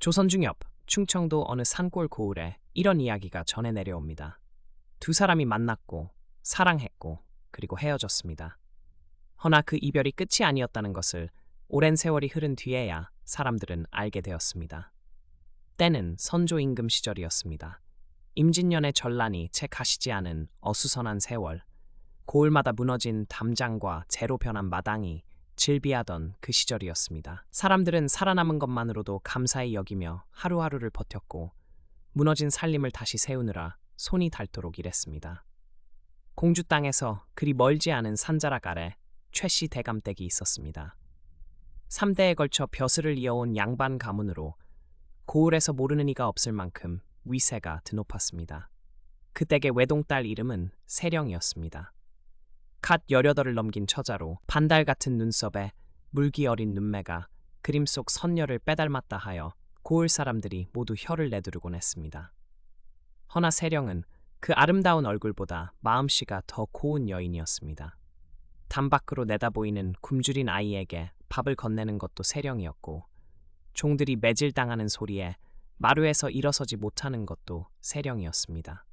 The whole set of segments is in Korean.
조선중엽, 충청도 어느 산골 고을에 이런 이야기가 전해 내려옵니다. 두 사람이 만났고 사랑했고 그리고 헤어졌습니다. 허나 그 이별이 끝이 아니었다는 것을 오랜 세월이 흐른 뒤에야 사람들은 알게 되었습니다. 때는 선조 임금 시절이었습니다. 임진년의 전란이 채 가시지 않은 어수선한 세월, 고을마다 무너진 담장과 재로 변한 마당이 질비하던 그 시절이었습니다. 사람들은 살아남은 것만으로도 감사히 여기며 하루하루를 버텼고 무너진 살림을 다시 세우느라 손이 닳도록 일했습니다. 공주 땅에서 그리 멀지 않은 산자락 아래 최씨 대감댁이 있었습니다. 3대에 걸쳐 벼슬을 이어온 양반 가문으로 고을에서 모르는 이가 없을 만큼 위세가 드높았습니다. 그 댁의 외동딸 이름은 세령이었습니다. 갓 18을 넘긴 처자로 반달 같은 눈썹에 물기 어린 눈매가 그림 속 선녀를 빼닮았다 하여 고을 사람들이 모두 혀를 내두르곤 했습니다. 허나 세령은 그 아름다운 얼굴보다 마음씨가 더 고운 여인이었습니다. 담 밖으로 내다보이는 굶주린 아이에게 밥을 건네는 것도 세령이었고 종들이 매질당하는 소리에 마루에서 일어서지 못하는 것도 세령이었습니다.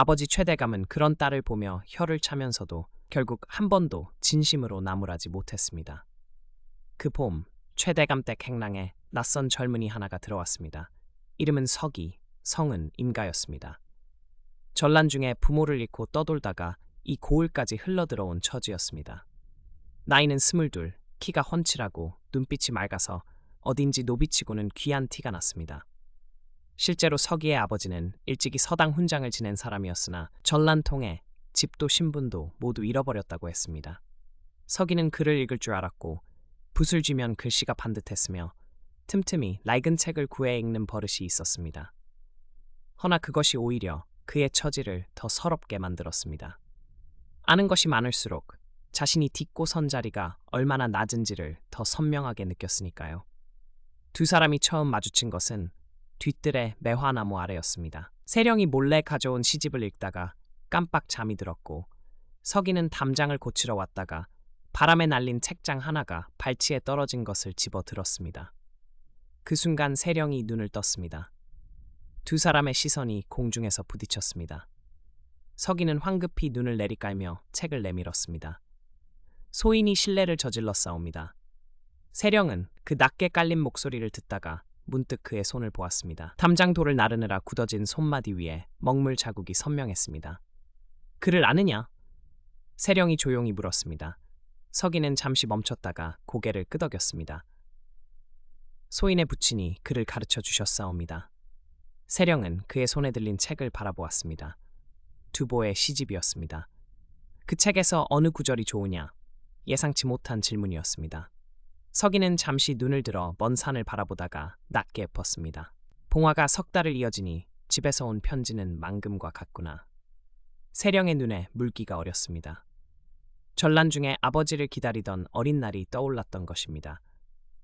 아버지 최대감은 그런 딸을 보며 혀를 차면서도 결국 한 번도 진심으로 나무라지 못했습니다. 그 봄, 최대감 댁 행랑에 낯선 젊은이 하나가 들어왔습니다. 이름은 서기, 성은 임가였습니다. 전란 중에 부모를 잃고 떠돌다가 이 고을까지 흘러들어온 처지였습니다. 나이는 22, 키가 훤칠하고 눈빛이 맑아서 어딘지 노비치고는 귀한 티가 났습니다. 실제로 서기의 아버지는 일찍이 서당 훈장을 지낸 사람이었으나 전란 통에 집도 신분도 모두 잃어버렸다고 했습니다. 서기는 글을 읽을 줄 알았고 붓을 쥐면 글씨가 반듯했으며 틈틈이 낡은 책을 구해 읽는 버릇이 있었습니다. 허나 그것이 오히려 그의 처지를 더 서럽게 만들었습니다. 아는 것이 많을수록 자신이 딛고 선 자리가 얼마나 낮은지를 더 선명하게 느꼈으니까요. 두 사람이 처음 마주친 것은 뒤뜰의 매화나무 아래였습니다. 세령이 몰래 가져온 시집을 읽다가 깜빡 잠이 들었고 서기는 담장을 고치러 왔다가 바람에 날린 책장 하나가 발치에 떨어진 것을 집어 들었습니다. 그 순간 세령이 눈을 떴습니다. 두 사람의 시선이 공중에서 부딪혔습니다. 서기는 황급히 눈을 내리깔며 책을 내밀었습니다. 소인이 실례를 저질러 싸웁니다. 세령은 그 낮게 깔린 목소리를 듣다가 문득 그의 손을 보았습니다. 담장돌을 나르느라 굳어진 손마디 위에 먹물 자국이 선명했습니다. 그를 아느냐? 세령이 조용히 물었습니다. 서기는 잠시 멈췄다가 고개를 끄덕였습니다. 소인의 부친이 그를 가르쳐 주셨사옵니다. 세령은 그의 손에 들린 책을 바라보았습니다. 두보의 시집이었습니다. 그 책에서 어느 구절이 좋으냐? 예상치 못한 질문이었습니다. 서기는 잠시 눈을 들어 먼 산을 바라보다가 낮게 엎었습니다. 봉화가 석 달을 이어지니 집에서 온 편지는 망금과 같구나. 세령의 눈에 물기가 어렸습니다. 전란 중에 아버지를 기다리던 어린 날이 떠올랐던 것입니다.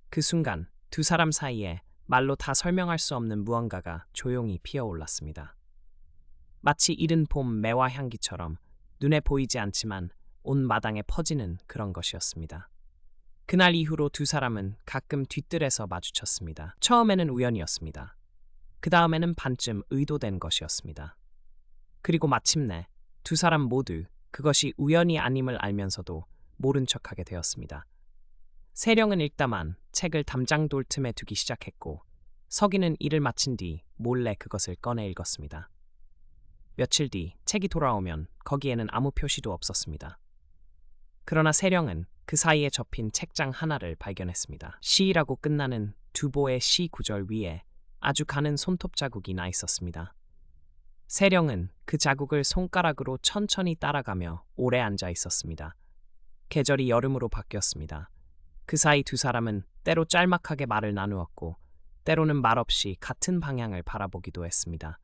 그 순간 두 사람 사이에 말로 다 설명할 수 없는 무언가가 조용히 피어올랐습니다. 마치 이른 봄 매화 향기처럼 눈에 보이지 않지만 온 마당에 퍼지는 그런 것이었습니다. 그날 이후로 두 사람은 가끔 뒤뜰에서 마주쳤습니다. 처음에는 우연이었습니다. 그 다음에는 반쯤 의도된 것이었습니다. 그리고 마침내 두 사람 모두 그것이 우연이 아님을 알면서도 모른 척하게 되었습니다. 세령은 읽다만 책을 담장돌 틈에 두기 시작했고 서기는 일을 마친 뒤 몰래 그것을 꺼내 읽었습니다. 며칠 뒤 책이 돌아오면 거기에는 아무 표시도 없었습니다. 그러나 세령은 그 사이에 접힌 책장 하나를 발견했습니다. 시라고 끝나는 두보의 시 구절 위에 아주 가는 손톱 자국이 나 있었습니다. 세령은 그 자국을 손가락으로 천천히 따라가며 오래 앉아 있었습니다. 계절이 여름으로 바뀌었습니다. 그 사이 두 사람은 때로 짤막하게 말을 나누었고 때로는 말없이 같은 방향을 바라보기도 했습니다.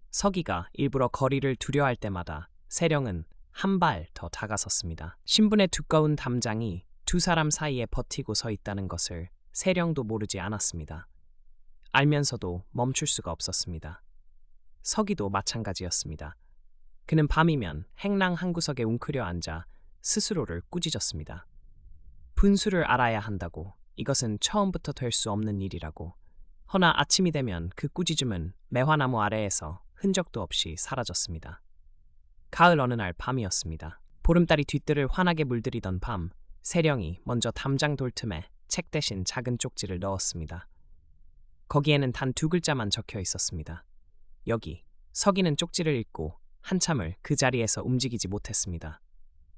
서기가 일부러 거리를 두려워할 때마다 세령은 한 발 더 다가섰습니다. 신분의 두꺼운 담장이 두 사람 사이에 버티고 서 있다는 것을 세령도 모르지 않았습니다. 알면서도 멈출 수가 없었습니다. 서기도 마찬가지였습니다. 그는 밤이면 행랑 한 구석에 웅크려 앉아 스스로를 꾸짖었습니다. 분수를 알아야 한다고, 이것은 처음부터 될 수 없는 일이라고, 허나 아침이 되면 그 꾸짖음은 매화나무 아래에서 흔적도 없이 사라졌습니다. 가을 어느 날 밤이었습니다. 보름달이 뒤뜰을 환하게 물들이던 밤, 세령이 먼저 담장 돌틈에 책 대신 작은 쪽지를 넣었습니다. 거기에는 단 2글자만 적혀 있었습니다. 여기. 서기는 쪽지를 읽고 한참을 그 자리에서 움직이지 못했습니다.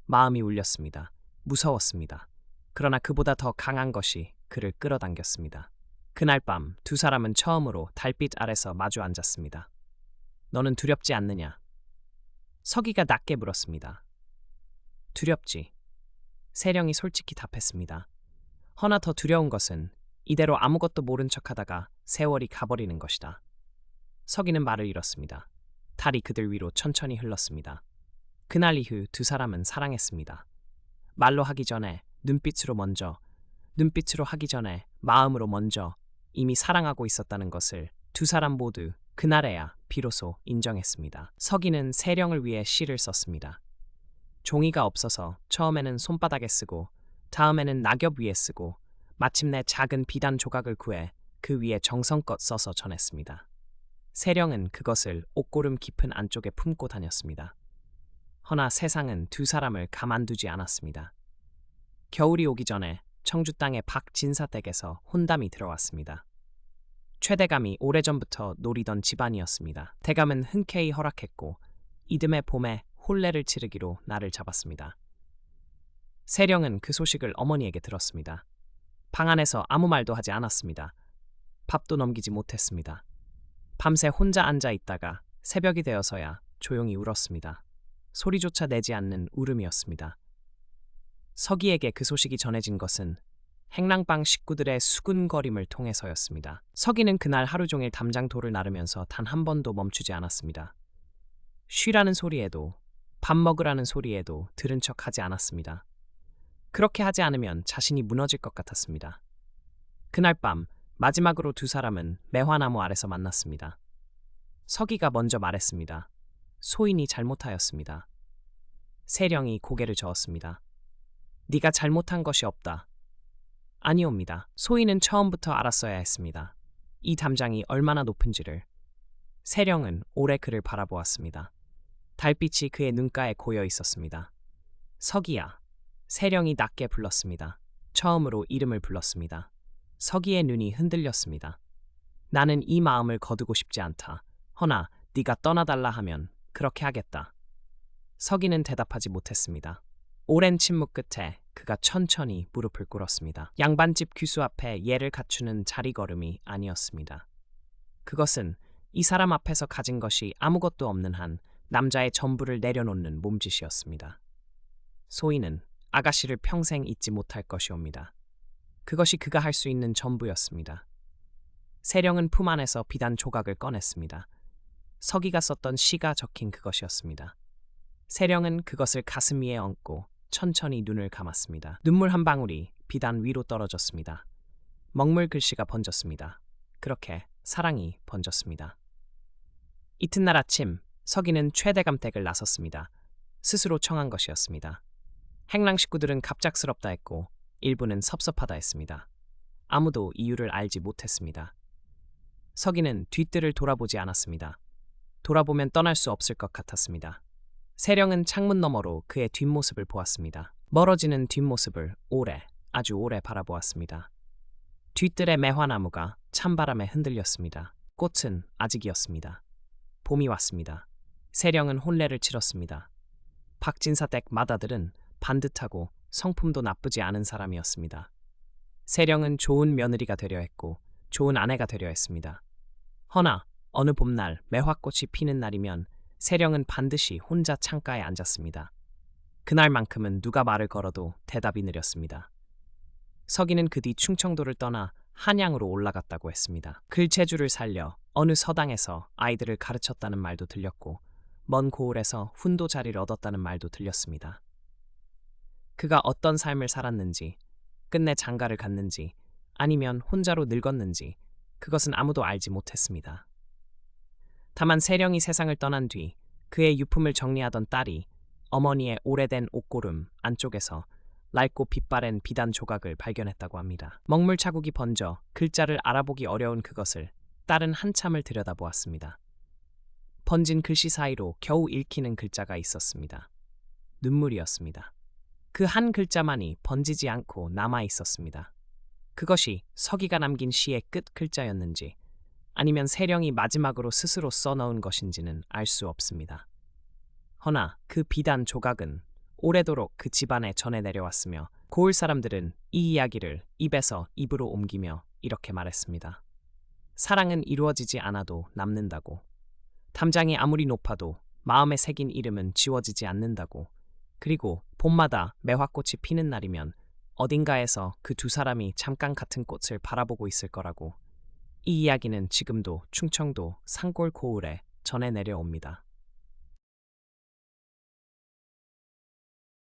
마음이 울렸습니다. 무서웠습니다. 그러나 그보다 더 강한 것이 그를 끌어당겼습니다. 그날 밤 2사람은 처음으로 달빛 아래서 마주 앉았습니다. 너는 두렵지 않느냐? 서기가 낮게 물었습니다. 두렵지. 세령이 솔직히 답했습니다. 허나 더 두려운 것은 이대로 아무것도 모른 척하다가 세월이 가버리는 것이다. 서기는 말을 잃었습니다. 달이 그들 위로 천천히 흘렀습니다. 그날 이후 2사람은 사랑했습니다. 말로 하기 전에 눈빛으로 먼저, 눈빛으로 하기 전에 마음으로 먼저 이미 사랑하고 있었다는 것을 2사람 모두 그날에야 비로소 인정했습니다. 서기는 세령을 위해 시를 썼습니다. 종이가 없어서 처음에는 손바닥에 쓰고 다음에는 낙엽 위에 쓰고 마침내 작은 비단 조각을 구해 그 위에 정성껏 써서 전했습니다. 세령은 그것을 옷고름 깊은 안쪽에 품고 다녔습니다. 허나 세상은 2사람을 가만두지 않았습니다. 겨울이 오기 전에 청주 땅의 박진사 댁에서 혼담이 들어왔습니다. 최대감이 오래전부터 노리던 집안이었습니다. 대감은 흔쾌히 허락했고 이듬해 봄에 혼례를 치르기로 날을 잡았습니다. 세령은 그 소식을 어머니에게 들었습니다. 방 안에서 아무 말도 하지 않았습니다. 밥도 넘기지 못했습니다. 밤새 혼자 앉아 있다가 새벽이 되어서야 조용히 울었습니다. 소리조차 내지 않는 울음이었습니다. 서기에게 그 소식이 전해진 것은 행랑방 식구들의 수군거림을 통해서였습니다. 서기는 그날 하루 종일 담장 돌을 나르면서 단 한 번도 멈추지 않았습니다. 쉬라는 소리에도 밥 먹으라는 소리에도 들은 척 하지 않았습니다. 그렇게 하지 않으면 자신이 무너질 것 같았습니다. 그날 밤 마지막으로 2사람은 매화나무 아래서 만났습니다. 서기가 먼저 말했습니다. 소인이 잘못하였습니다. 세령이 고개를 저었습니다. 네가 잘못한 것이 없다. 아니옵니다. 소인은 처음부터 알았어야 했습니다. 이 담장이 얼마나 높은지를. 세령은 오래 그를 바라보았습니다. 달빛이 그의 눈가에 고여 있었습니다. 서기야. 세령이 낮게 불렀습니다. 처음으로 이름을 불렀습니다. 서기의 눈이 흔들렸습니다. 나는 이 마음을 거두고 싶지 않다. 허나 네가 떠나달라 하면 그렇게 하겠다. 서기는 대답하지 못했습니다. 오랜 침묵 끝에 그가 천천히 무릎을 꿇었습니다. 양반집 귀수 앞에 예를 갖추는 자리걸음이 아니었습니다. 그것은 이 사람 앞에서 가진 것이 아무것도 없는 한 남자의 전부를 내려놓는 몸짓이었습니다. 소인은 아가씨를 평생 잊지 못할 것이옵니다. 그것이 그가 할 수 있는 전부였습니다. 세령은 품 안에서 비단 조각을 꺼냈습니다. 서기가 썼던 시가 적힌 그것이었습니다. 세령은 그것을 가슴 위에 얹고 천천히 눈을 감았습니다. 눈물 한 방울이 비단 위로 떨어졌습니다. 먹물 글씨가 번졌습니다. 그렇게 사랑이 번졌습니다. 이튿날 아침 서기는 최대감 댁을 나섰습니다. 스스로 청한 것이었습니다. 행랑 식구들은 갑작스럽다 했고 일부는 섭섭하다 했습니다. 아무도 이유를 알지 못했습니다. 서기는 뒤뜰을 돌아보지 않았습니다. 돌아보면 떠날 수 없을 것 같았습니다. 세령은 창문 너머로 그의 뒷모습을 보았습니다. 멀어지는 뒷모습을 오래, 아주 오래 바라보았습니다. 뒤뜰의 매화나무가 찬바람에 흔들렸습니다. 꽃은 아직이었습니다. 봄이 왔습니다. 세령은 혼례를 치렀습니다. 박진사 댁 맏아들은 반듯하고 성품도 나쁘지 않은 사람이었습니다. 세령은 좋은 며느리가 되려 했고 좋은 아내가 되려 했습니다. 허나 어느 봄날 매화꽃이 피는 날이면 세령은 반드시 혼자 창가에 앉았습니다. 그날만큼은 누가 말을 걸어도 대답이 느렸습니다. 서기는 그 뒤 충청도를 떠나 한양으로 올라갔다고 했습니다. 글재주를 살려 어느 서당에서 아이들을 가르쳤다는 말도 들렸고 먼 고을에서 훈도 자리를 얻었다는 말도 들렸습니다. 그가 어떤 삶을 살았는지, 끝내 장가를 갔는지, 아니면 혼자로 늙었는지 그것은 아무도 알지 못했습니다. 다만 세령이 세상을 떠난 뒤 그의 유품을 정리하던 딸이 어머니의 오래된 옷고름 안쪽에서 낡고 빛바랜 비단 조각을 발견했다고 합니다. 먹물 자국이 번져 글자를 알아보기 어려운 그것을 딸은 한참을 들여다보았습니다. 번진 글씨 사이로 겨우 읽히는 글자가 있었습니다. 눈물이었습니다. 그 한 글자만이 번지지 않고 남아 있었습니다. 그것이 서기가 남긴 시의 끝 글자였는지 아니면 세령이 마지막으로 스스로 써넣은 것인지는 알 수 없습니다. 허나 그 비단 조각은 오래도록 그 집안에 전해 내려왔으며 고을 사람들은 이 이야기를 입에서 입으로 옮기며 이렇게 말했습니다. 사랑은 이루어지지 않아도 남는다고. 담장이 아무리 높아도 마음에 새긴 이름은 지워지지 않는다고. 그리고 봄마다 매화꽃이 피는 날이면 어딘가에서 그 두 사람이 잠깐 같은 꽃을 바라보고 있을 거라고. 이 이야기는 지금도 충청도 산골 고을에 전해 내려옵니다.